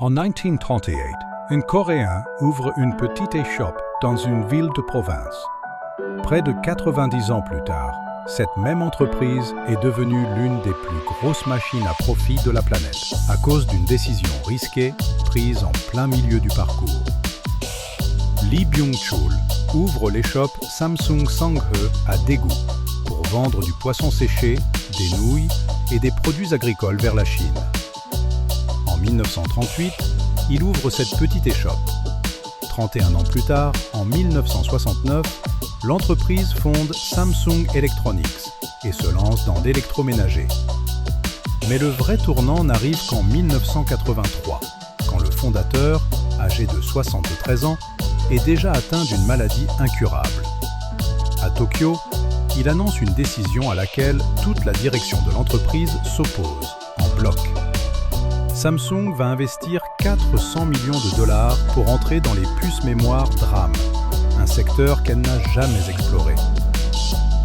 En 1938, un Coréen ouvre une petite échoppe dans une ville de province. Près de 90 ans plus tard, cette même entreprise est devenue l'une des plus grosses machines à profit de la planète, à cause d'une décision risquée prise en plein milieu du parcours. Lee Byung-chul ouvre l'échoppe Samsung Sanghe à Daegu pour vendre du poisson séché, des nouilles et des produits agricoles vers la Chine. En 1938, il ouvre cette petite échoppe. 31 ans plus tard, en 1969, l'entreprise fonde Samsung Electronics et se lance dans l'électroménager. Mais le vrai tournant n'arrive qu'en 1983, quand le fondateur, âgé de 73 ans, est déjà atteint d'une maladie incurable. À Tokyo, il annonce une décision à laquelle toute la direction de l'entreprise s'oppose, en bloc. Samsung va investir 400 millions de dollars pour entrer dans les puces mémoire DRAM, un secteur qu'elle n'a jamais exploré.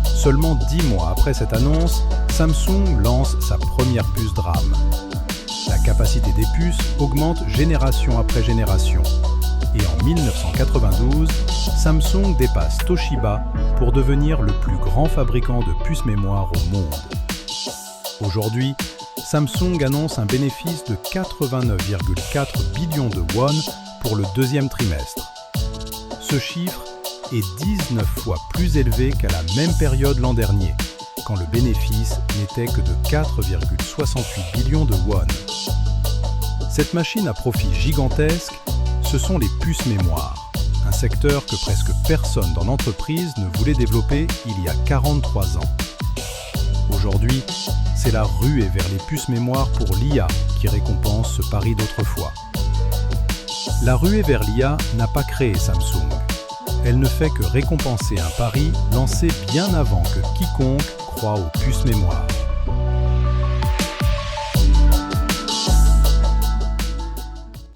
Seulement 10 mois après cette annonce, Samsung lance sa première puce DRAM. La capacité des puces augmente génération après génération. Et en 1992, Samsung dépasse Toshiba pour devenir le plus grand fabricant de puces mémoire au monde. Aujourd'hui, Samsung annonce un bénéfice de 89,4 billions de won pour le deuxième trimestre. Ce chiffre est 19 fois plus élevé qu'à la même période l'an dernier, quand le bénéfice n'était que de 4,68 billions de won. Cette machine à profit gigantesque, ce sont les puces mémoire, un secteur que presque personne dans l'entreprise ne voulait développer il y a 43 ans. Aujourd'hui, c'est la ruée vers les puces mémoire pour l'IA qui récompense ce pari d'autrefois. La ruée vers l'IA n'a pas créé Samsung. Elle ne fait que récompenser un pari lancé bien avant que quiconque croie aux puces mémoire.